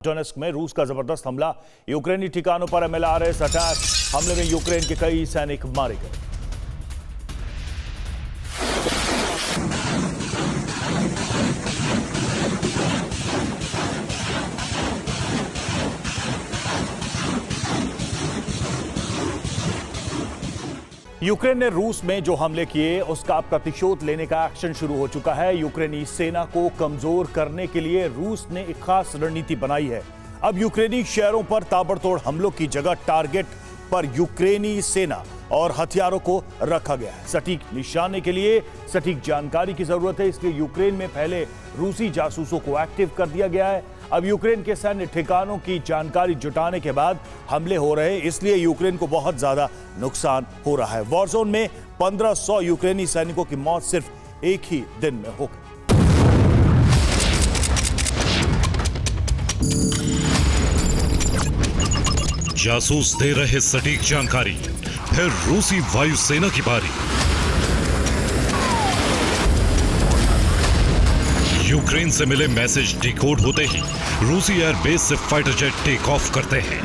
Donetsk में रूस का जबरदस्त हमला, यूक्रेनी ठिकानों पर एमएलआरएस अटैक। हमले में यूक्रेन के कई सैनिक मारे गए। यूक्रेन ने रूस में जो हमले किए उसका प्रतिशोध लेने का एक्शन शुरू हो चुका है। यूक्रेनी सेना को कमजोर करने के लिए रूस ने एक खास रणनीति बनाई है। अब यूक्रेनी शहरों पर ताबड़तोड़ हमलों की जगह टारगेट पर यूक्रेनी सेना और हथियारों को रखा गया है। सटीक निशाने के लिए सटीक जानकारी की जरूरत है, इसलिए यूक्रेन में पहले रूसी जासूसों को एक्टिव कर दिया गया है। अब यूक्रेन के सैन्य ठिकानों की जानकारी जुटाने के बाद हमले हो रहे हैं, इसलिए यूक्रेन को बहुत ज्यादा नुकसान हो रहा है। वॉरजोन में 1500 यूक्रेनी सैनिकों की मौत सिर्फ एक ही दिन में हो गई। जासूस दे रहे सटीक जानकारी, फिर रूसी वायुसेना की बारी। यूक्रेन से मिले मैसेज डिकोड होते ही रूसी एयरबेस से फाइटर जेट टेक ऑफ करते हैं।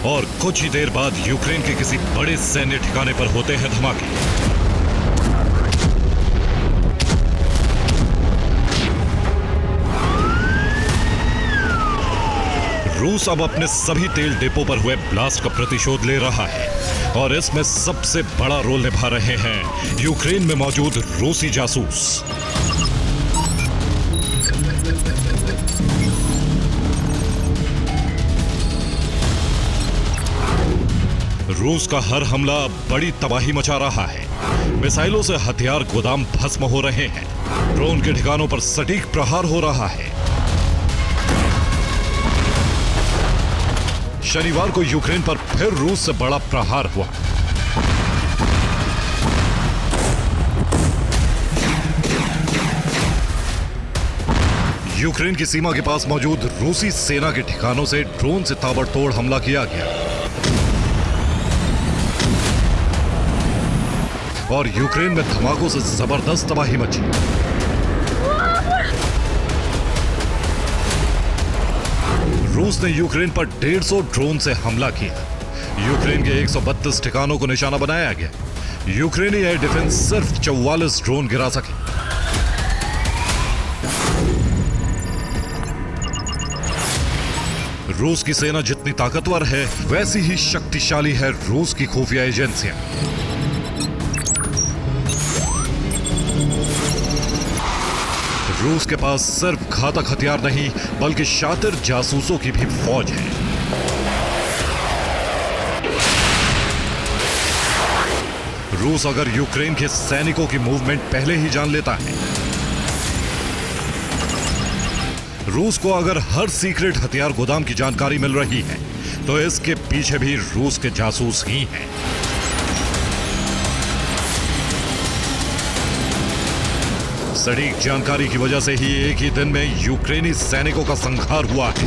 और कुछ ही देर बाद यूक्रेन के किसी बड़े सैन्य ठिकाने पर होते हैं धमाके। रूस अब अपने सभी तेल डिपो पर हुए ब्लास्ट का प्रतिशोध ले रहा है और इसमें सबसे बड़ा रोल निभा रहे हैं यूक्रेन में मौजूद रूसी जासूस। रूस का हर हमला बड़ी तबाही मचा रहा है। मिसाइलों से हथियार गोदाम भस्म हो रहे हैं, ड्रोन के ठिकानों पर सटीक प्रहार हो रहा है। शनिवार को यूक्रेन पर फिर रूस से बड़ा प्रहार हुआ। यूक्रेन की सीमा के पास मौजूद रूसी सेना के ठिकानों से ड्रोन से ताबड़तोड़ हमला किया गया और यूक्रेन में धमाकों से जबरदस्त तबाही मची। रूस ने यूक्रेन पर 150 ड्रोन से हमला किया। यूक्रेन के 132 ठिकानों को निशाना बनाया गया। यूक्रेनी एयर डिफेंस सिर्फ 44 ड्रोन गिरा सके। रूस की सेना जितनी ताकतवर है, वैसी ही शक्तिशाली है रूस की खुफिया एजेंसियां। रूस के पास सिर्फ घातक हथियार नहीं, बल्कि शातिर जासूसों की भी फौज है। रूस अगर यूक्रेन के सैनिकों की मूवमेंट पहले ही जान लेता है, रूस को अगर हर सीक्रेट हथियार गोदाम की जानकारी मिल रही है, तो इसके पीछे भी रूस के जासूस ही हैं। सटीक जानकारी की वजह से ही एक ही दिन में यूक्रेनी सैनिकों का संहार हुआ है।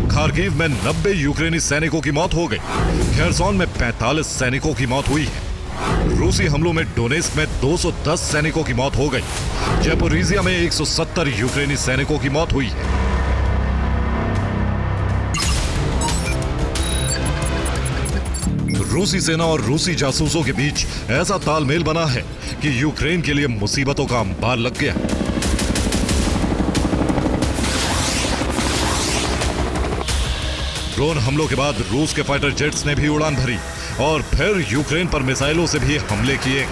खार्किव में 90 यूक्रेनी सैनिकों की मौत हो गई। खेरसोन में 45 सैनिकों की मौत हुई है। रूसी हमलों में डोनेस्क में 210 सैनिकों की मौत हो गई। ज़ैपोरिज़िया में 170 यूक्रेनी सैनिकों की मौत हुई है। रूसी सेना और रूसी जासूसों के बीच ऐसा तालमेल बना है कि यूक्रेन के लिए मुसीबतों का अंबार लग गया। ड्रोन हमलों के बाद रूस के फाइटर जेट्स ने भी उड़ान भरी और फिर यूक्रेन पर मिसाइलों से भी हमले किए।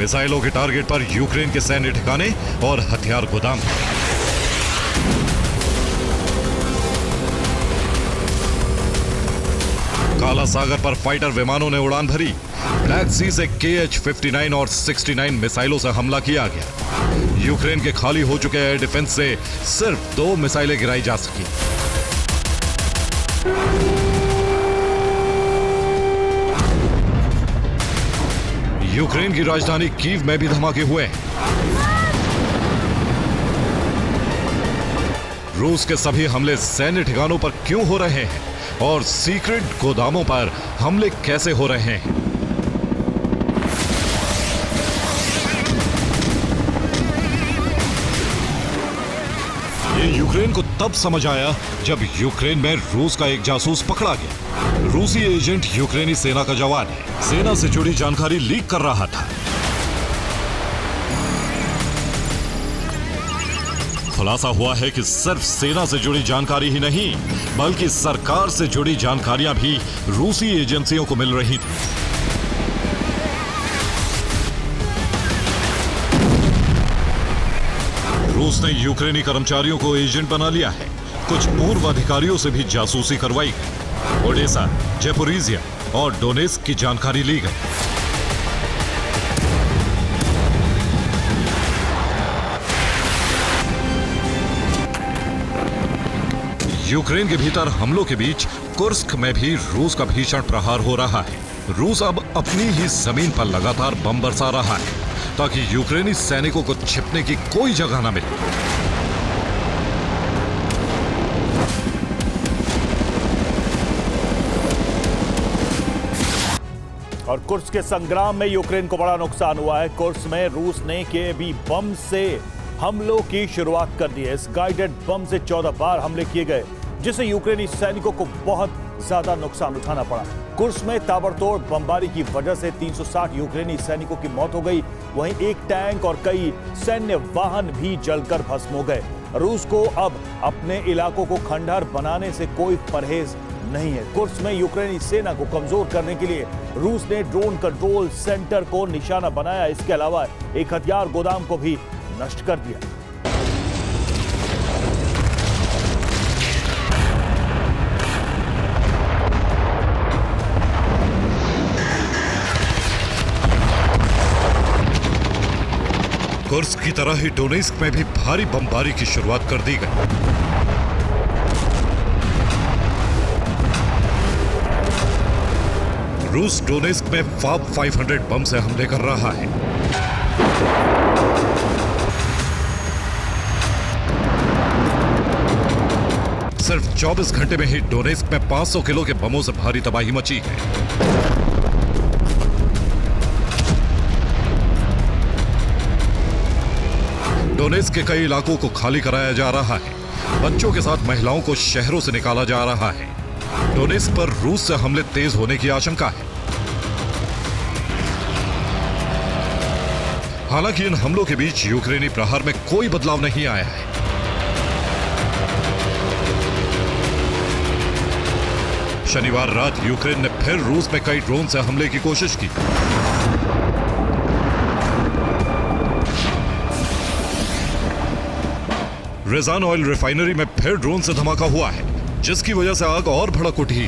मिसाइलों के टारगेट पर यूक्रेन के सैन्य ठिकाने और हथियार गोदाम। काला सागर पर फाइटर विमानों ने उड़ान भरी। ब्लैक सी से KH-59 और 69 मिसाइलों से हमला किया गया। यूक्रेन के खाली हो चुके एयर डिफेंस से सिर्फ 2 मिसाइलें गिराई जा सकी। यूक्रेन की राजधानी कीव में भी धमाके हुए हैं। रूस के सभी हमले सैन्य ठिकानों पर क्यों हो रहे हैं और सीक्रेट गोदामों पर हमले कैसे हो रहे हैं। ये यूक्रेन को तब समझ आया जब यूक्रेन में रूस का एक जासूस पकड़ा गया। रूसी एजेंट यूक्रेनी सेना का जवान है, सेना से जुड़ी जानकारी लीक कर रहा था। खुलासा हुआ है कि सिर्फ सेना से जुड़ी जानकारी ही नहीं बल्कि सरकार से जुड़ी जानकारियां भी रूसी एजेंसियों को मिल रही थी। रूस ने यूक्रेनी कर्मचारियों को एजेंट बना लिया है। कुछ पूर्व अधिकारियों से भी जासूसी करवाई गई। ओडेसा, ज़ैपोरिज़िया और डोनेस्क की जानकारी ली गई। यूक्रेन के भीतर हमलों के बीच कुर्स्क में भी रूस का भीषण प्रहार हो रहा है। रूस अब अपनी ही जमीन पर लगातार बम बरसा रहा है ताकि यूक्रेनी सैनिकों को छिपने की कोई जगह न मिले। और कुर्स्क के संग्राम में यूक्रेन को बड़ा नुकसान हुआ है। कुर्स्क में रूस ने के भी बम से हमलों की शुरुआत कर दी है। इस गाइडेड बम से 14 बार हमले किए गए जिससे यूक्रेनी सैनिकों को बहुत ज्यादा नुकसान उठाना पड़ा। कुर्स्क में ताबड़तोड़ बमबारी की वजह से 360 यूक्रेनी सैनिकों की मौत हो गई। वहीं एक टैंक और कई सैन्य वाहन भी जलकर भस्म हो गए। रूस को अब अपने इलाकों को खंडहर बनाने से कोई परहेज नहीं है। कुर्स्क में यूक्रेनी सेना को कमजोर करने के लिए रूस ने ड्रोन कंट्रोल सेंटर को निशाना बनाया। इसके अलावा एक हथियार गोदाम को भी नष्ट कर दिया। कुर्स्क की तरह ही डोनेस्क में भी भारी बमबारी की शुरुआत कर दी गई। रूस डोनेस्क में फाब 500 बम से हमले कर रहा है। सिर्फ 24 घंटे में ही डोनेस्क में 500 किलो के बमों से भारी तबाही मची है। डोनेस्क के कई इलाकों को खाली कराया जा रहा है। बच्चों के साथ महिलाओं को शहरों से निकाला जा रहा है। डोनेस्क पर रूस से हमले तेज होने की आशंका है। हालांकि इन हमलों के बीच यूक्रेनी प्रहार में कोई बदलाव नहीं आया है। शनिवार रात यूक्रेन ने फिर रूस में कई ड्रोन से हमले की कोशिश की। रेजान ऑयल रिफाइनरी में फिर ड्रोन से धमाका हुआ है जिसकी वजह से आग और भड़क उठी।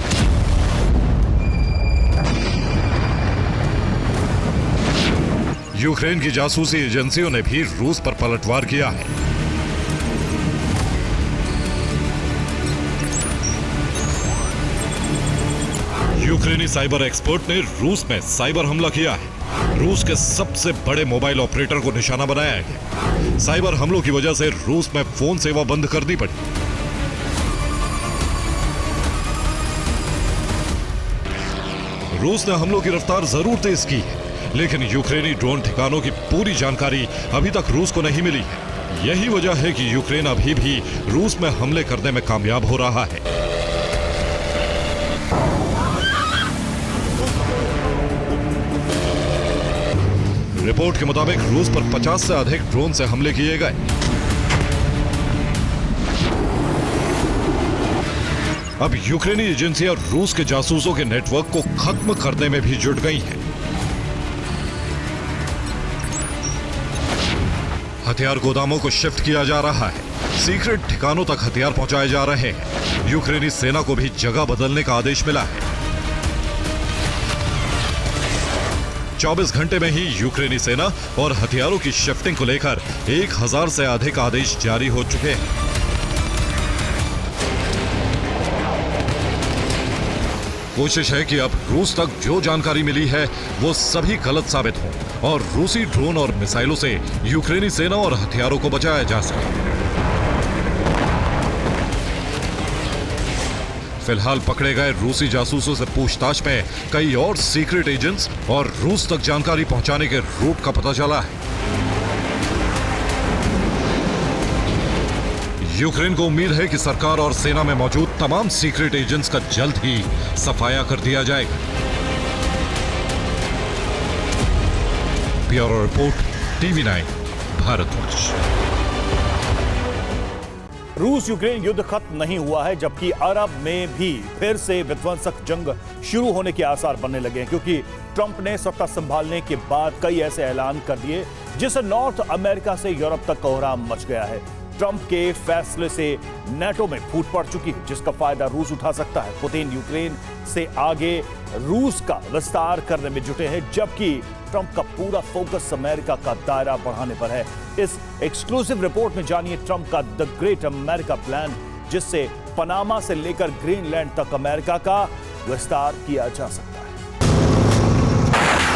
यूक्रेन की जासूसी एजेंसियों ने भी रूस पर पलटवार किया है। यूक्रेनी साइबर एक्सपर्ट ने रूस में साइबर हमला किया है। रूस के सबसे बड़े मोबाइल ऑपरेटर को निशाना बनाया गया। साइबर हमलों की वजह से रूस में फोन सेवा बंद करनी पड़ी। रूस ने हमलों की रफ्तार जरूर तेज की है लेकिन यूक्रेनी ड्रोन ठिकानों की पूरी जानकारी अभी तक रूस को नहीं मिली है। यही वजह है कि यूक्रेन अभी भी रूस में हमले करने में कामयाब हो रहा है। रिपोर्ट के मुताबिक रूस पर 50 से अधिक ड्रोन से हमले किए गए। अब यूक्रेनी एजेंसियां रूस के जासूसों के नेटवर्क को खत्म करने में भी जुट गई हैं। हथियार गोदामों को शिफ्ट किया जा रहा है। सीक्रेट ठिकानों तक हथियार पहुंचाए जा रहे हैं। यूक्रेनी सेना को भी जगह बदलने का आदेश मिला है। 24 घंटे में ही यूक्रेनी सेना और हथियारों की शिफ्टिंग को लेकर 1000 से अधिक आदेश जारी हो चुके हैं। कोशिश है कि अब रूस तक जो जानकारी मिली है वो सभी गलत साबित हो और रूसी ड्रोन और मिसाइलों से यूक्रेनी सेना और हथियारों को बचाया जा सके। फिलहाल पकड़े गए रूसी जासूसों से पूछताछ में कई और सीक्रेट एजेंट्स और रूस तक जानकारी पहुंचाने के रूट का पता चला है। यूक्रेन को उम्मीद है कि सरकार और सेना में मौजूद तमाम सीक्रेट एजेंट्स का जल्द ही सफाया कर दिया जाएगा। Bureau report, TV9, Bharatvarsh. रूस यूक्रेन युद्ध खत्म नहीं हुआ है, जबकि अरब में भी फिर से विध्वंसक जंग शुरू होने के आसार बनने लगे हैं, क्योंकि ट्रंप ने सत्ता संभालने के बाद कई ऐसे ऐलान कर दिए जिससे नॉर्थ अमेरिका से यूरोप तक कोहराम मच गया है। ट्रंप के फैसले से नाटो में फूट पड़ चुकी है, जिसका फायदा रूस उठा सकता है। पुतिन यूक्रेन से आगे रूस का विस्तार करने में जुटे हैं, जबकि ट्रंप का पूरा फोकस अमेरिका का दायरा बढ़ाने पर है। इस एक्सक्लूसिव रिपोर्ट में जानिए ट्रंप का द ग्रेट अमेरिका प्लान, जिससे पनामा से लेकर ग्रीनलैंड तक अमेरिका का विस्तार किया जा सकता है।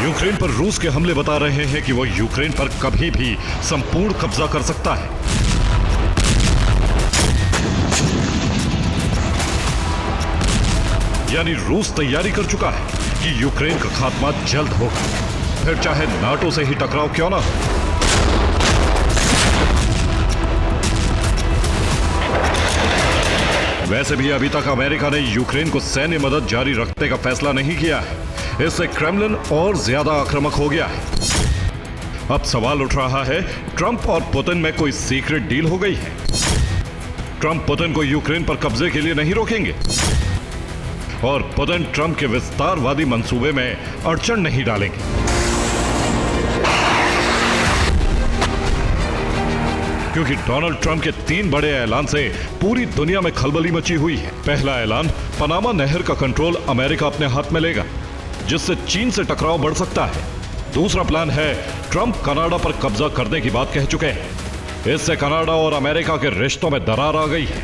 यूक्रेन पर रूस के हमले बता रहे हैं कि वो यूक्रेन पर कभी भी संपूर्ण कब्जा कर सकता है। यानी रूस तैयारी कर चुका है कि यूक्रेन का खात्मा जल्द होगा, फिर चाहे नाटो से ही टकराव क्यों ना हो। वैसे भी अभी तक अमेरिका ने यूक्रेन को सैन्य मदद जारी रखने का फैसला नहीं किया है। इससे क्रेमलिन और ज्यादा आक्रामक हो गया है। अब सवाल उठ रहा है, ट्रंप और पुतिन में कोई सीक्रेट डील हो गई है। ट्रंप पुतिन को यूक्रेन पर कब्जे के लिए नहीं रोकेंगे और पुतिन ट्रंप के विस्तारवादी मंसूबे में अड़चन नहीं डालेंगे। क्योंकि डोनाल्ड ट्रंप के 3 बड़े ऐलान से पूरी दुनिया में खलबली मची हुई है। पहला ऐलान, पनामा नहर का कंट्रोल अमेरिका अपने हाथ में लेगा, जिससे चीन से टकराव बढ़ सकता है। दूसरा प्लान है, ट्रंप कनाडा पर कब्जा करने की बात कह चुके हैं। इससे कनाडा और अमेरिका के रिश्तों में दरार आ गई है।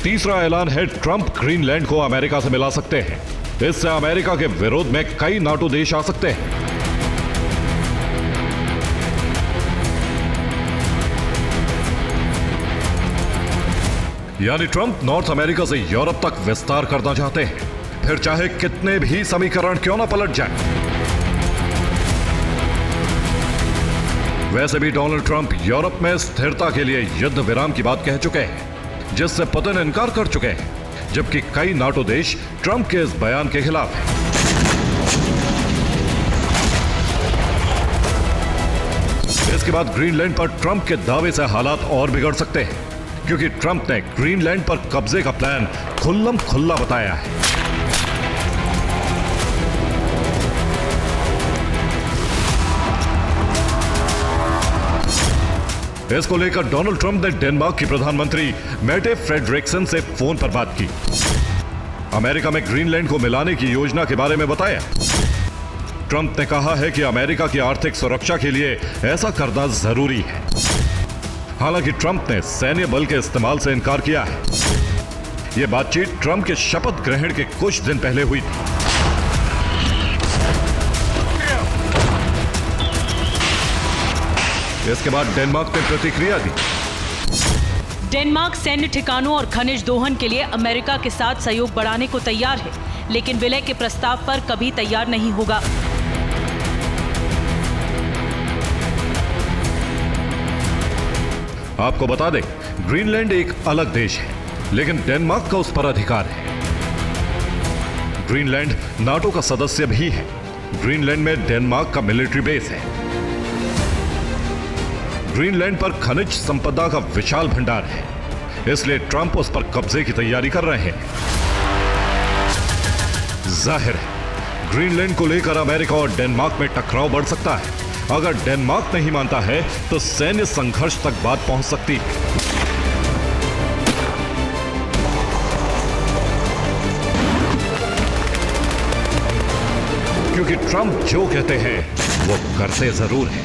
तीसरा ऐलान है, ट्रंप ग्रीनलैंड को अमेरिका से मिला सकते हैं। इससे अमेरिका के विरोध में कई नाटो देश आ सकते हैं। यानी ट्रंप नॉर्थ अमेरिका से यूरोप तक विस्तार करना चाहते हैं, फिर चाहे कितने भी समीकरण क्यों ना पलट जाए। वैसे भी डोनाल्ड ट्रंप यूरोप में स्थिरता के लिए युद्ध विराम की बात कह चुके हैं, जिससे पुतिन इनकार कर चुके हैं, जबकि कई नाटो देश ट्रंप के इस बयान के खिलाफ हैं। इसके बाद ग्रीनलैंड पर ट्रंप के दावे से हालात और बिगड़ सकते हैं, क्योंकि ट्रंप ने ग्रीनलैंड पर कब्जे का प्लान खुल्लम खुल्ला बताया है। इसको लेकर डोनाल्ड ट्रंप ने डेनमार्क की प्रधानमंत्री मेटे फ्रेडरिक्सन से फोन पर बात की। अमेरिका में ग्रीनलैंड को मिलाने की योजना के बारे में बताया। ट्रंप ने कहा है कि अमेरिका की आर्थिक सुरक्षा के लिए ऐसा करना जरूरी है। हालांकि ट्रंप ने सैन्य बल के इस्तेमाल से इनकार किया है। यह बातचीत ट्रंप के शपथ ग्रहण के कुछ दिन पहले हुई थी। इसके बाद डेनमार्क ने प्रतिक्रिया दी। डेनमार्क सैन्य ठिकानों और खनिज दोहन के लिए अमेरिका के साथ सहयोग बढ़ाने को तैयार है, लेकिन विलय के प्रस्ताव पर कभी तैयार नहीं होगा। आपको बता दें, ग्रीनलैंड एक अलग देश है, लेकिन डेनमार्क का उस पर अधिकार है। ग्रीनलैंड नाटो का सदस्य भी है। ग्रीनलैंड में डेनमार्क का मिलिट्री बेस है। ग्रीनलैंड पर खनिज संपदा का विशाल भंडार है, इसलिए ट्रंप उस पर कब्जे की तैयारी कर रहे हैं। जाहिर है, ग्रीनलैंड को लेकर अमेरिका और डेनमार्क में टकराव बढ़ सकता है। अगर डेनमार्क नहीं मानता है तो सैन्य संघर्ष तक बात पहुंच सकती है। क्योंकि ट्रंप जो कहते हैं वो करते जरूर हैं।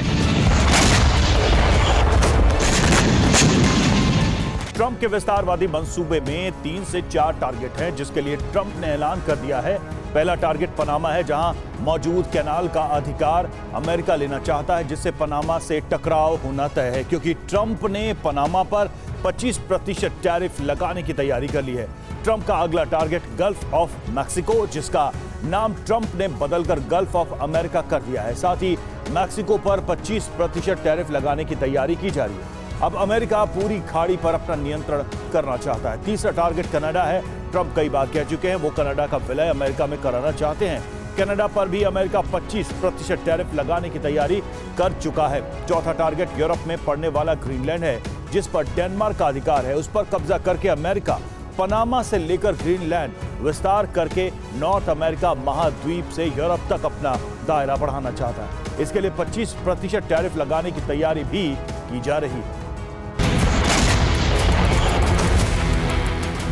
ट्रंप के विस्तारवादी मंसूबे में 3 से 4 टारगेट हैं, जिसके लिए ट्रंप ने ऐलान कर दिया है। पहला टारगेट पनामा है, जहां मौजूद कैनाल का अधिकार अमेरिका लेना चाहता है, जिससे पनामा से टकराव होना तय है, क्योंकि ट्रंप ने पनामा पर 25% टैरिफ लगाने की तैयारी कर ली है। ट्रंप का अगला टारगेट गल्फ ऑफ मैक्सिको, जिसका नाम ट्रंप ने बदलकर गल्फ ऑफ अमेरिका कर दिया है। साथ ही मैक्सिको पर 25% टैरिफ लगाने की तैयारी की जा रही है। अब अमेरिका पूरी खाड़ी पर अपना नियंत्रण करना चाहता है। तीसरा टारगेट कनाडा है। ट्रंप कई बार कह चुके हैं वो कनाडा का विलय अमेरिका में कराना चाहते हैं। कनाडा पर भी अमेरिका 25% टैरिफ लगाने की तैयारी कर चुका है। चौथा टारगेट यूरोप में पड़ने वाला ग्रीनलैंड है, जिस पर डेनमार्क का अधिकार है। उस पर कब्जा करके अमेरिका पनामा से लेकर ग्रीनलैंड विस्तार करके नॉर्थ अमेरिका महाद्वीप से यूरोप तक अपना दायरा बढ़ाना चाहता है। इसके लिए 25% टैरिफ लगाने की तैयारी भी की जा रही है।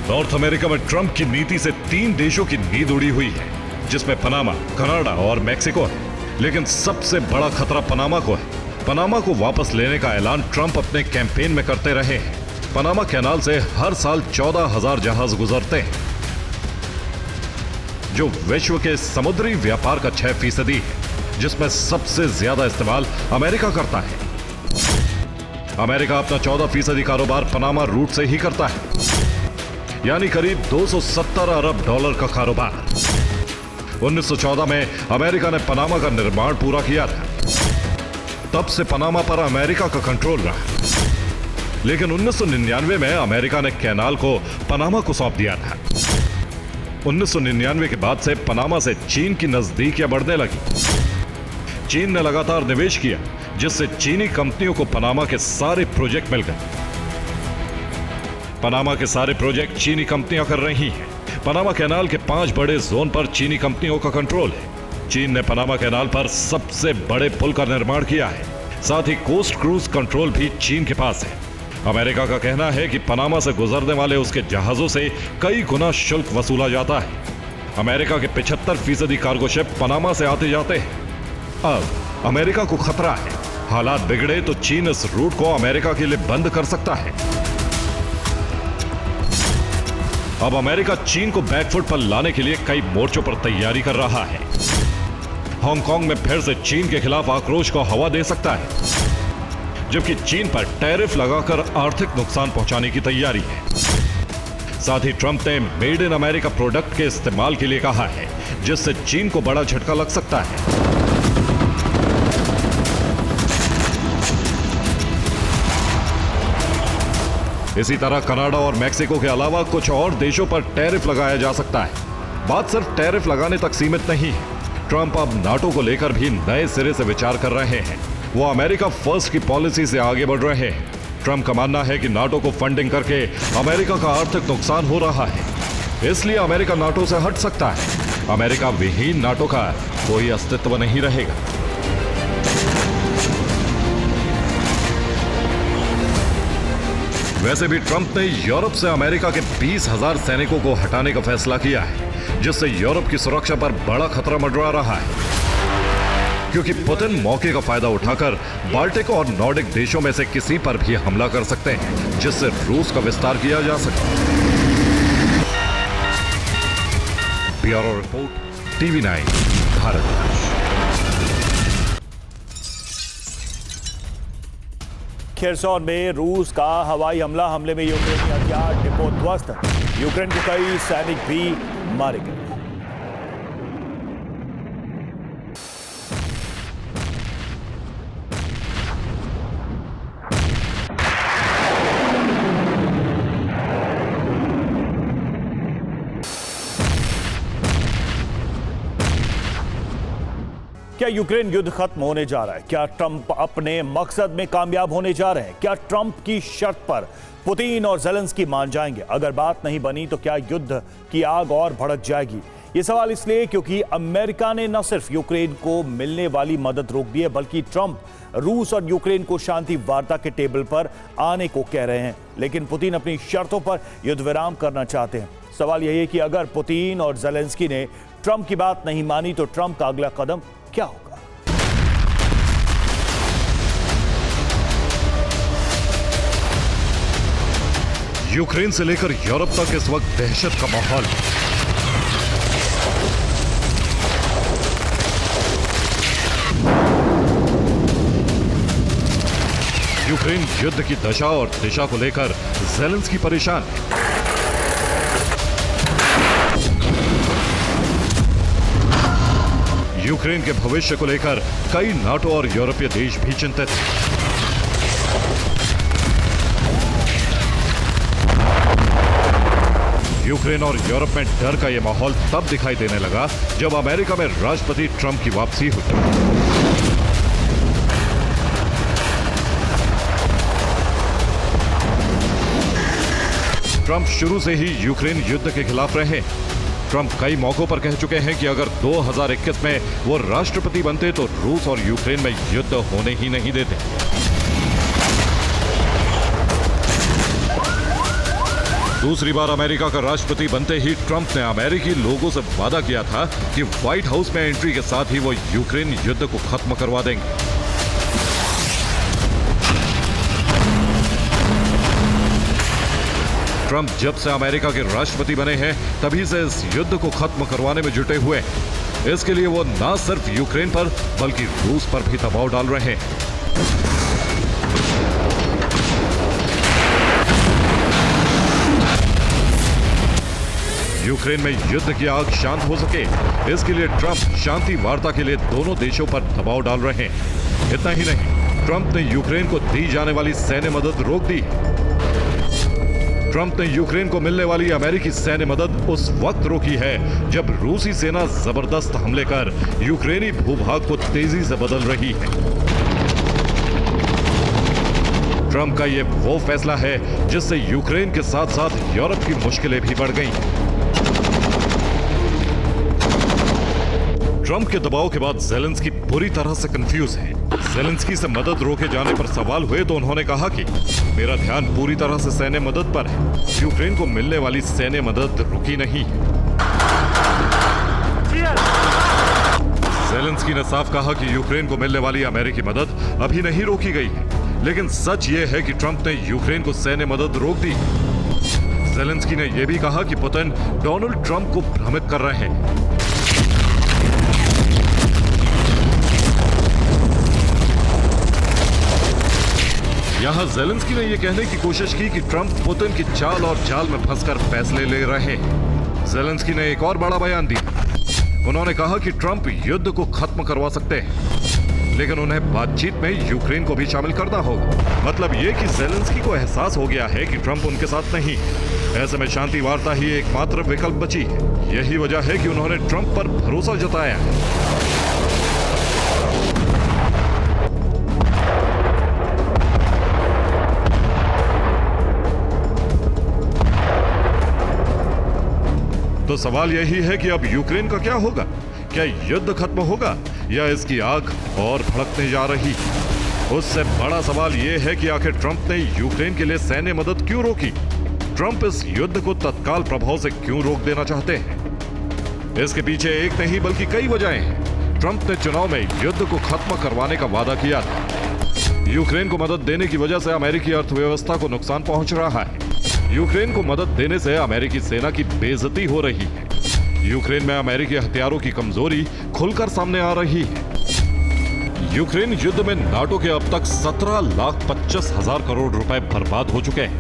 नॉर्थ अमेरिका में ट्रंप की नीति से 3 देशों की नींद उड़ी हुई है, जिसमें पनामा, कनाडा और मैक्सिको है। लेकिन सबसे बड़ा खतरा पनामा को है। पनामा को वापस लेने का ऐलान ट्रंप अपने कैंपेन में करते रहे हैं। पनामा कैनाल से हर साल 14,000 जहाज गुजरते हैं, जो विश्व के समुद्री व्यापार का 6% है, जिसमें सबसे ज्यादा इस्तेमाल अमेरिका करता है। अमेरिका अपना 14% कारोबार पनामा रूट से ही करता है, यानी करीब 270 अरब डॉलर का कारोबार। 1914 में अमेरिका ने पनामा का निर्माण पूरा किया था। तब से पनामा पर अमेरिका का कंट्रोल रहा। लेकिन 1999 में अमेरिका ने कैनाल को पनामा को सौंप दिया था। 1999 के बाद से पनामा से चीन की नजदीकियां बढ़ने लगी। चीन ने लगातार निवेश किया, जिससे चीनी कंपनियों को पनामा के सारे प्रोजेक्ट मिल गए। पनामा के सारे प्रोजेक्ट चीनी कंपनियां कर रही हैं। पनामा कैनाल के 5 बड़े जोन पर चीनी कंपनियों का कंट्रोल है। चीन ने पनामा कैनाल पर सबसे बड़े पुल का निर्माण किया है। साथ ही कोस्ट क्रूज कंट्रोल भी चीन के पास है। अमेरिका का कहना है कि पनामा से गुजरने वाले उसके जहाजों से कई गुना शुल्क वसूला जाता है। अमेरिका के 75% कार्गो शिप पनामा से आते जाते हैं। अब अमेरिका को खतरा है, हालात बिगड़े तो चीन इस रूट को अमेरिका के लिए बंद कर सकता है। अब अमेरिका चीन को बैकफुट पर लाने के लिए कई मोर्चों पर तैयारी कर रहा है। हांगकांग में फिर से चीन के खिलाफ आक्रोश को हवा दे सकता है, जबकि चीन पर टैरिफ लगाकर आर्थिक नुकसान पहुंचाने की तैयारी है। साथ ही ट्रंप ने मेड इन अमेरिका प्रोडक्ट के इस्तेमाल के लिए कहा है, जिससे चीन को बड़ा झटका लग सकता है। इसी तरह कनाडा और मैक्सिको के अलावा कुछ और देशों पर टैरिफ लगाया जा सकता है। बात सिर्फ टैरिफ लगाने तक सीमित नहीं है। ट्रंप अब नाटो को लेकर भी नए सिरे से विचार कर रहे हैं। वो अमेरिका फर्स्ट की पॉलिसी से आगे बढ़ रहे हैं। ट्रंप का मानना है कि नाटो को फंडिंग करके अमेरिका का आर्थिक नुकसान हो रहा है, इसलिए अमेरिका नाटो से हट सकता है। अमेरिका विहीन नाटो का कोई अस्तित्व नहीं रहेगा। वैसे भी ट्रंप ने यूरोप से अमेरिका के 20,000 सैनिकों को हटाने का फैसला किया है, जिससे यूरोप की सुरक्षा पर बड़ा खतरा मंडरा रहा है। क्योंकि पुतिन मौके का फायदा उठाकर बाल्टिक और नॉर्डिक देशों में से किसी पर भी हमला कर सकते हैं, जिससे रूस का विस्तार किया जा सके। Bureau report, TV9 Bharat. Kherson में रूस का हवाई हमले में यूक्रेनी हथियार डिपो ध्वस्त। यूक्रेन के कई सैनिक भी मारे गए। क्या यूक्रेन युद्ध खत्म होने जा रहा है? क्या ट्रंप अपने मकसद में कामयाब होने जा रहे हैं? क्या ट्रंप की शर्त पर पुतिन और ज़ेलेंस्की मान जाएंगे? अगर बात नहीं बनी तो क्या युद्ध की आग और भड़क जाएगी? ये सवाल इसलिए क्योंकि अमेरिका ने न सिर्फ यूक्रेन को मिलने वाली मदद रोक दी है, बल्कि ट्रंप रूस और यूक्रेन को शांति वार्ता के टेबल पर आने को कह रहे हैं। लेकिन पुतिन अपनी शर्तों पर युद्ध विराम करना चाहते हैं। सवाल यही है कि अगर पुतिन और ज़ेलेंस्की ने ट्रंप की बात नहीं मानी तो ट्रंप का अगला कदम क्या होगा? यूक्रेन से लेकर यूरोप तक इस वक्त दहशत का माहौल है। यूक्रेन युद्ध की दशा और दिशा को लेकर ज़ेलेंस्की परेशान है। यूक्रेन के भविष्य को लेकर कई नाटो और यूरोपीय देश भी चिंतित हैं। यूक्रेन और यूरोप में डर का यह माहौल तब दिखाई देने लगा जब अमेरिका में राष्ट्रपति ट्रंप की वापसी हुई। ट्रंप शुरू से ही यूक्रेन युद्ध के खिलाफ रहे। ट्रंप कई मौकों पर कह चुके हैं कि अगर 2021 में वो राष्ट्रपति बनते तो रूस और यूक्रेन में युद्ध होने ही नहीं देते। दूसरी बार अमेरिका का राष्ट्रपति बनते ही ट्रंप ने अमेरिकी लोगों से वादा किया था कि व्हाइट हाउस में एंट्री के साथ ही वो यूक्रेन युद्ध को खत्म करवा देंगे। ट्रंप जब से अमेरिका के राष्ट्रपति बने हैं तभी से इस युद्ध को खत्म करवाने में जुटे हुए हैं। इसके लिए वो न सिर्फ यूक्रेन पर बल्कि रूस पर भी दबाव डाल रहे हैं। यूक्रेन में युद्ध की आग शांत हो सके, इसके लिए ट्रंप शांति वार्ता के लिए दोनों देशों पर दबाव डाल रहे हैं। इतना ही नहीं, ट्रंप ने यूक्रेन को दी जाने वाली सैन्य मदद रोक दी। ट्रंप ने यूक्रेन को मिलने वाली अमेरिकी सैन्य मदद उस वक्त रोकी है जब रूसी सेना जबरदस्त हमले कर यूक्रेनी भूभाग को तेजी से बदल रही है। ट्रंप का यह वो फैसला है जिससे यूक्रेन के साथ साथ यूरोप की मुश्किलें भी बढ़ गईं। ट्रंप के दबाव के बाद ज़ेलेंस्की पूरी तरह से कंफ्यूज है। ज़ेलेंस्की से मदद रोके जाने पर सवाल हुए तो उन्होंने कहा कि मेरा ध्यान पूरी तरह से सैन्य मदद पर है। यूक्रेन को मिलने वाली सैन्य मदद रुकी नहीं। ज़ेलेंस्की ने साफ कहा कि यूक्रेन को मिलने वाली अमेरिकी मदद अभी नहीं रोकी गई है, लेकिन सच ये है कि ट्रंप ने यूक्रेन को सैन्य मदद रोक दी। ज़ेलेंस्की ने यह भी कहा कि पुतिन डोनाल्ड ट्रंप को भ्रमित कर रहे हैं। यहां ज़ेलेंस्की ने यह कहने की कोशिश की कि ट्रंप पुतिन की चाल और जाल में फंसकर फैसले ले रहे हैं। ज़ेलेंस्की ने एक और बड़ा बयान दिया। उन्होंने कहा कि ट्रंप युद्ध को खत्म करवा सकते हैं, लेकिन उन्हें बातचीत में यूक्रेन को भी शामिल करना होगा। मतलब ये कि ज़ेलेंस्की को एहसास हो गया है कि ट्रंप उनके साथ नहीं। ऐसे में शांति वार्ता ही एकमात्र विकल्प बची। यही वजह है कि उन्होंने ट्रंप पर भरोसा जताया है। तो सवाल यही है कि अब यूक्रेन का क्या होगा? क्या युद्ध खत्म होगा या इसकी आग और भड़कने जा रही? उससे बड़ा सवाल यह है कि आखिर ट्रंप ने यूक्रेन के लिए सैन्य मदद क्यों रोकी? ट्रंप इस युद्ध को तत्काल प्रभाव से क्यों रोक देना चाहते हैं? इसके पीछे एक नहीं बल्कि कई वजहें हैं। ट्रंप ने चुनाव में युद्ध को खत्म करवाने का वादा किया था। यूक्रेन को मदद देने की वजह से अमेरिकी अर्थव्यवस्था को नुकसान पहुंच रहा है। यूक्रेन को मदद देने से अमेरिकी सेना की बेइज्जती हो रही है। यूक्रेन में अमेरिकी हथियारों की कमजोरी खुलकर सामने आ रही है। यूक्रेन युद्ध में नाटो के अब तक 17,25,000 करोड़ रुपए बर्बाद हो चुके हैं।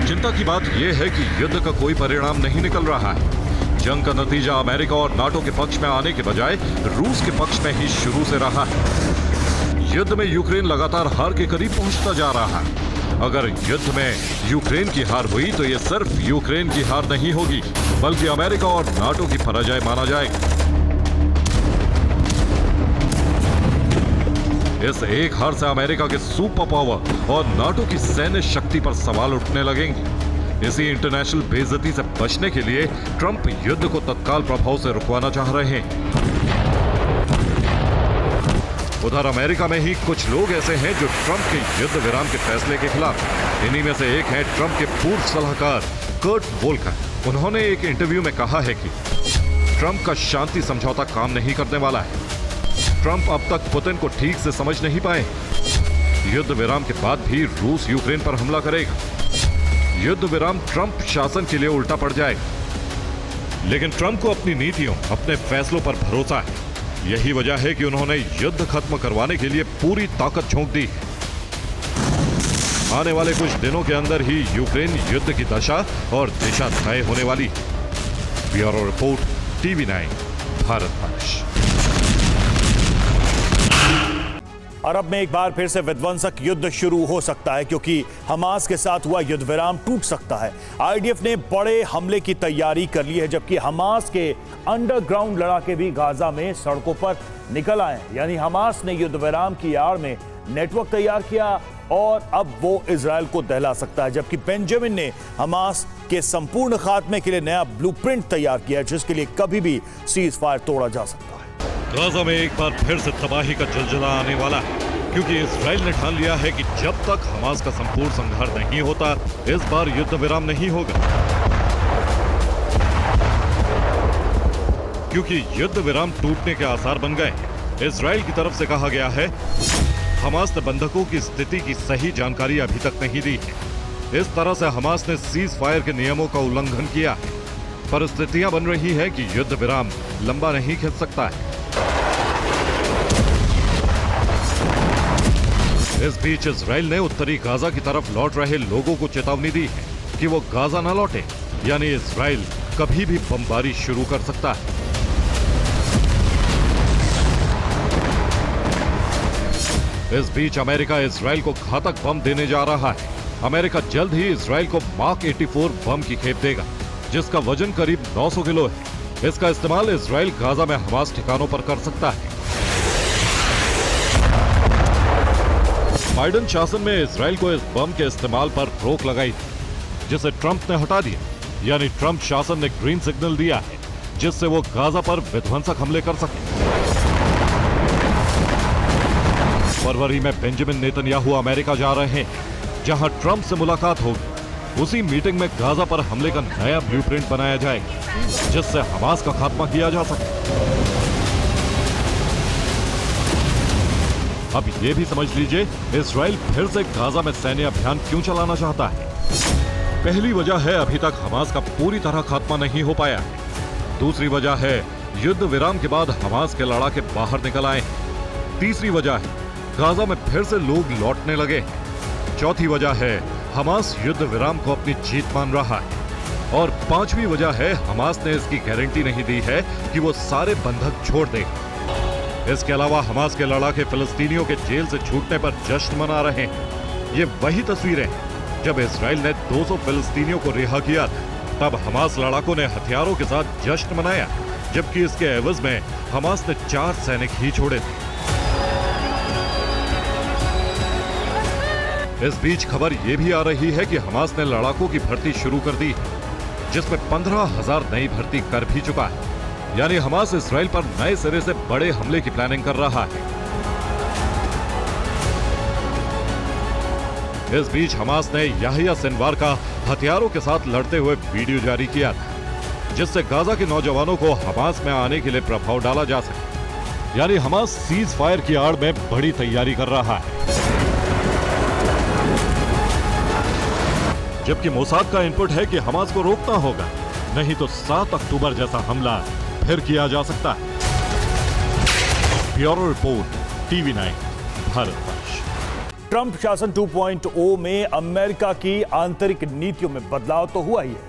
चिंता की बात यह है कि युद्ध का कोई परिणाम नहीं निकल रहा है। जंग का नतीजा अमेरिका और नाटो के पक्ष में आने के बजाय रूस के पक्ष में ही शुरू से रहा है। युद्ध में यूक्रेन लगातार हार के करीब पहुंचता जा रहा है। अगर युद्ध में यूक्रेन की हार हुई तो यह सिर्फ यूक्रेन की हार नहीं होगी, बल्कि अमेरिका और नाटो की पराजय माना जाएगा। इस एक हार से अमेरिका के सुपर पावर और नाटो की सैन्य शक्ति पर सवाल उठने लगेंगे। इसी इंटरनेशनल बेइज्जती से बचने के लिए ट्रंप युद्ध को तत्काल प्रभाव से रुकवाना चाह रहे हैं। उधर अमेरिका में ही कुछ लोग ऐसे हैं जो ट्रंप के युद्ध विराम के फैसले के खिलाफ। इन्हीं में से एक है ट्रंप के पूर्व सलाहकार कर्ट वोल्कर। उन्होंने एक इंटरव्यू में कहा है कि ट्रंप का शांति समझौता काम नहीं करने वाला है। ट्रंप अब तक पुतिन को ठीक से समझ नहीं पाए। युद्ध विराम के बाद भी रूस यूक्रेन पर हमला करेगा। युद्ध विराम ट्रंप शासन के लिए उल्टा पड़ जाएगा। लेकिन ट्रंप को अपनी नीतियों, अपने फैसलों पर भरोसा है। यही वजह है कि उन्होंने युद्ध खत्म करवाने के लिए पूरी ताकत झोंक दी। आने वाले कुछ दिनों के अंदर ही यूक्रेन युद्ध की दशा और दिशा तय होने वाली है। Bureau report, TV9, Bharatvarsh. अरब में एक बार फिर से विध्वंसक युद्ध शुरू हो सकता है, क्योंकि हमास के साथ हुआ युद्ध विराम टूट सकता है। आईडीएफ ने बड़े हमले की तैयारी कर ली है, जबकि हमास के अंडरग्राउंड लड़ाके भी गाजा में सड़कों पर निकल आए। यानी हमास ने युद्ध विराम की आड़ में नेटवर्क तैयार किया और अब वो इजरायल को दहला सकता है, जबकि बेंजामिन ने हमास के संपूर्ण खात्मे के लिए नया ब्लूप्रिंट तैयार किया, जिसके लिए कभी भी सीज फायर तोड़ा जा सकता है। गाजा में एक बार फिर से तबाही का जलजला आने वाला है, क्योंकि इजरायल ने ठान लिया है कि जब तक हमास का संपूर्ण संहार नहीं होता, इस बार युद्ध विराम नहीं होगा। क्योंकि युद्ध विराम टूटने के आसार बन गए। इजरायल की तरफ से कहा गया है, हमास ने बंधकों की स्थिति की सही जानकारी अभी तक नहीं दी है। इस तरह से हमास ने सीज फायर के नियमों का उल्लंघन किया है। परिस्थितियां बन रही है कि युद्ध विराम लंबा नहीं खिंच सकता है। इस बीच इजरायल ने उत्तरी गाजा की तरफ लौट रहे लोगों को चेतावनी दी है कि वो गाजा न लौटे, यानी इजरायल कभी भी बमबारी शुरू कर सकता है। इस बीच अमेरिका इजरायल को घातक बम देने जा रहा है। अमेरिका जल्द ही इजरायल को मार्क 84 बम की खेप देगा, जिसका वजन करीब 900 किलो है। इसका इस्तेमाल इजरायल गाजा में हमास ठिकानों पर कर सकता है। बाइडेन शासन में इजरायल को इस बम के इस्तेमाल पर रोक लगाई थी, जिसे ट्रंप ने हटा दिया। यानी ट्रंप शासन ने ग्रीन सिग्नल दिया है, जिससे वो गाजा पर विध्वंसक हमले कर सके। फरवरी में बेंजामिन नेतन्याहू अमेरिका जा रहे हैं, जहां ट्रंप से मुलाकात होगी। उसी मीटिंग में गाजा पर हमले का नया ब्लूप्रिंट बनाया जाएगा, जिससे हमास का खात्मा किया जा सके। अब ये भी समझ लीजिए, इजरायल फिर से गाजा में सैन्य अभियान क्यों चलाना चाहता है। पहली वजह है, अभी तक हमास का पूरी तरह खात्मा नहीं हो पाया है। दूसरी वजह है, युद्ध विराम के बाद हमास के लड़ाके बाहर निकल आए। तीसरी वजह है, गाजा में फिर से लोग लौटने लगे। चौथी वजह है, हमास युद्ध विराम को अपनी जीत मान रहा है। और पांचवी वजह है, हमास ने इसकी गारंटी नहीं दी है कि वो सारे बंधक छोड़ देगा। इसके अलावा हमास के लड़ाके फिलिस्तीनियों के जेल से छूटने पर जश्न मना रहे हैं। ये वही तस्वीरें हैं जब इजरायल ने 200 फिलिस्तीनियों को रिहा किया था। तब हमास लड़ाकों ने हथियारों के साथ जश्न मनाया, जबकि इसके एवज में हमास ने 4 सैनिक ही छोड़े थे। इस बीच खबर यह भी आ रही है कि हमास ने लड़ाकों की भर्ती शुरू कर दी है, जिसमें 15,000 नई भर्ती कर भी चुका है। यानी हमास इजरायल पर नए सिरे से बड़े हमले की प्लानिंग कर रहा है। इस बीच हमास ने याहिया सिनवार का हथियारों के साथ लड़ते हुए वीडियो जारी किया था, जिससे गाजा के नौजवानों को हमास में आने के लिए प्रभाव डाला जा सके। यानी हमास सीज फायर की आड़ में बड़ी तैयारी कर रहा है। जबकि मोसाद का इनपुट है कि हमास को रोकना होगा, नहीं तो 7 अक्टूबर जैसा हमला फिर किया जा सकता है। Bureau report, TV9, Bharatvarsh. Trump शासन 2.0 में अमेरिका की आंतरिक नीतियों में बदलाव तो हुआ ही है,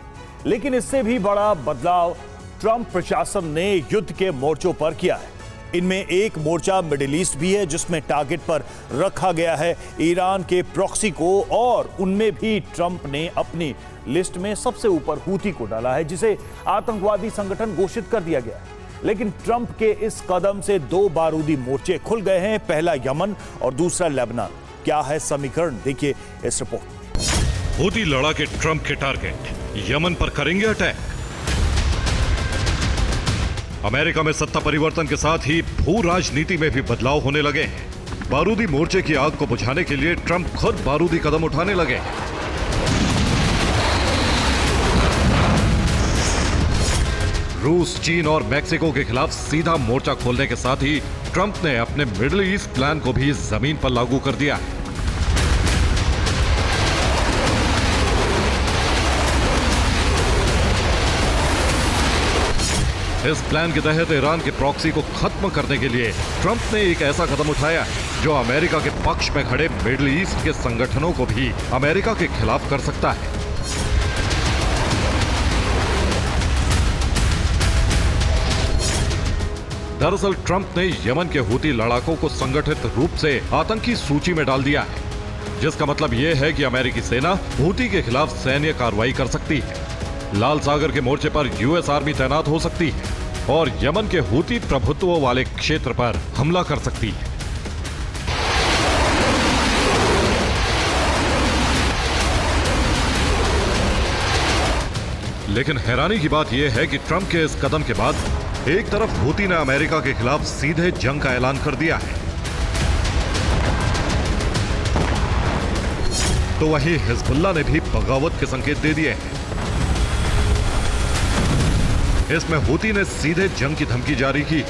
लेकिन इससे भी बड़ा बदलाव ट्रंप प्रशासन ने युद्ध के मोर्चों पर किया है। इनमें एक मोर्चा मिडिल ईस्ट भी है, जिसमें टारगेट पर रखा गया है ईरान के प्रॉक्सी को, और उनमें भी ट्रंप ने अपनी लिस्ट में सबसे ऊपर हूती को डाला है, जिसे आतंकवादी संगठन घोषित कर दिया गया है। लेकिन ट्रंप के इस कदम से 2 बारूदी मोर्चे खुल गए हैं, पहला यमन और दूसरा लेबनान। क्या है समीकरण, देखिए इस रिपोर्ट। हूती लड़ाके ट्रंप के टारगेट यमन पर करेंगे अटैक। अमेरिका में सत्ता परिवर्तन के साथ ही भू राजनीति में भी बदलाव होने लगे हैं। बारूदी मोर्चे की आग को बुझाने के लिए ट्रंप खुद बारूदी कदम उठाने लगे हैं। रूस, चीन और मैक्सिको के खिलाफ सीधा मोर्चा खोलने के साथ ही ट्रंप ने अपने मिडिल ईस्ट प्लान को भी जमीन पर लागू कर दिया है। इस प्लान के तहत ईरान के प्रॉक्सी को खत्म करने के लिए ट्रंप ने एक ऐसा कदम उठाया है जो अमेरिका के पक्ष में खड़े मिडिल ईस्ट के संगठनों को भी अमेरिका के खिलाफ कर सकता है। दरअसल ट्रंप ने यमन के हूती लड़ाकों को संगठित रूप से आतंकी सूची में डाल दिया है, जिसका मतलब यह है कि अमेरिकी सेना हूती के खिलाफ सैन्य कार्रवाई कर सकती है, लाल सागर के मोर्चे पर यूएस आर्मी तैनात हो सकती है और यमन के हूती प्रभुत्व वाले क्षेत्र पर हमला कर सकती है। लेकिन हैरानी की बात यह है कि ट्रंप के इस कदम के बाद एक तरफ हूती ने अमेरिका के खिलाफ सीधे जंग का ऐलान कर दिया है, तो वहीं हिजबुल्लाह ने भी बगावत के संकेत दे दिए हैं। इसमें हूती ने सीधे जंग की धमकी जारी की,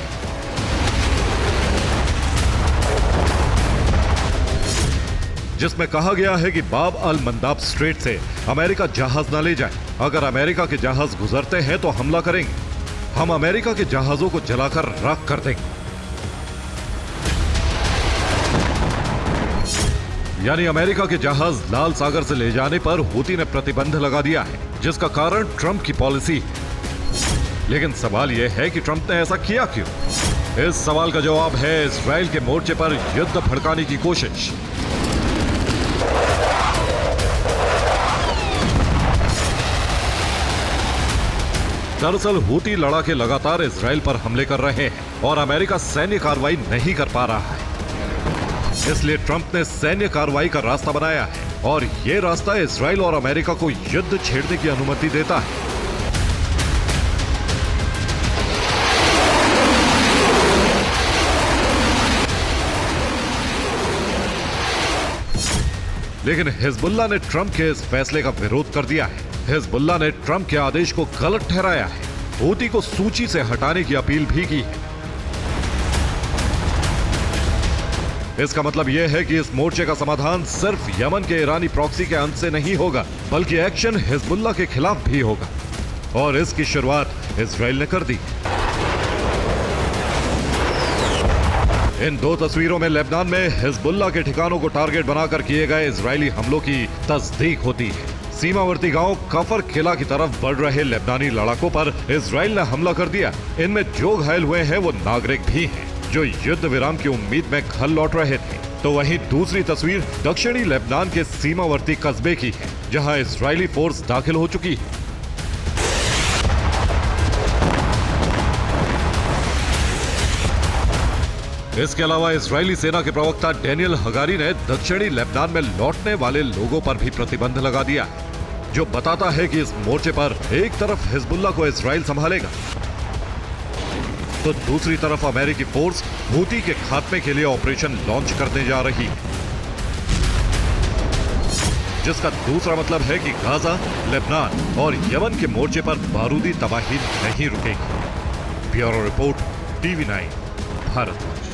जिसमें कहा गया है कि बाब अल मंदाब स्ट्रेट से अमेरिका जहाज न ले जाए। अगर अमेरिका के जहाज गुजरते हैं तो हमला करेंगे, हम अमेरिका के जहाजों को जलाकर राख कर देंगे। यानी अमेरिका के जहाज लाल सागर से ले जाने पर हूती ने प्रतिबंध लगा दिया है, जिसका कारण ट्रंप की पॉलिसी। लेकिन सवाल यह है कि ट्रंप ने ऐसा किया क्यों? इस सवाल का जवाब है इजराइल के मोर्चे पर युद्ध भड़काने की कोशिश। दरअसल हूती लड़ाके लगातार इजराइल पर हमले कर रहे हैं और अमेरिका सैन्य कार्रवाई नहीं कर पा रहा है। इसलिए ट्रंप ने सैन्य कार्रवाई का रास्ता बनाया है और यह रास्ता इजराइल और अमेरिका को युद्ध छेड़ने की अनुमति देता है। लेकिन हिजबुल्लाह ने ट्रंप के इस फैसले का विरोध कर दिया है। हिजबुल्लाह ने ट्रंप के आदेश को गलत ठहराया है, हूती को सूची से हटाने की अपील भी की है। इसका मतलब यह है कि इस मोर्चे का समाधान सिर्फ यमन के ईरानी प्रॉक्सी के अंत से नहीं होगा, बल्कि एक्शन हिजबुल्लाह के खिलाफ भी होगा और इसकी शुरुआत इजराइल ने कर दी। इन दो तस्वीरों में लेबनान में हिजबुल्लाह के ठिकानों को टारगेट बनाकर किए गए इजरायली हमलों की तस्दीक होती है। सीमावर्ती गांव कफर किला की तरफ बढ़ रहे लेबनानी लड़ाकों पर इजराइल ने हमला कर दिया। इनमें जो घायल हुए हैं वो नागरिक भी हैं, जो युद्ध विराम की उम्मीद में घर लौट रहे थे। तो वहीं दूसरी तस्वीर दक्षिणी लेबनान के सीमावर्ती कस्बे की है, जहां इजरायली फोर्स दाखिल हो चुकी है। इसके अलावा इजरायली सेना के प्रवक्ता डेनियल हगारी ने दक्षिणी लेबनान में लौटने वाले लोगों पर भी प्रतिबंध लगा दिया, जो बताता है कि इस मोर्चे पर एक तरफ हिजबुल्लाह को इजराइल संभालेगा, तो दूसरी तरफ अमेरिकी फोर्स हूती के खात्मे के लिए ऑपरेशन लॉन्च करने जा रही है, जिसका दूसरा मतलब है कि गाजा, लेबनान और यमन के मोर्चे पर बारूदी तबाही नहीं रुकेगी। Bureau report, TV9 Bharat.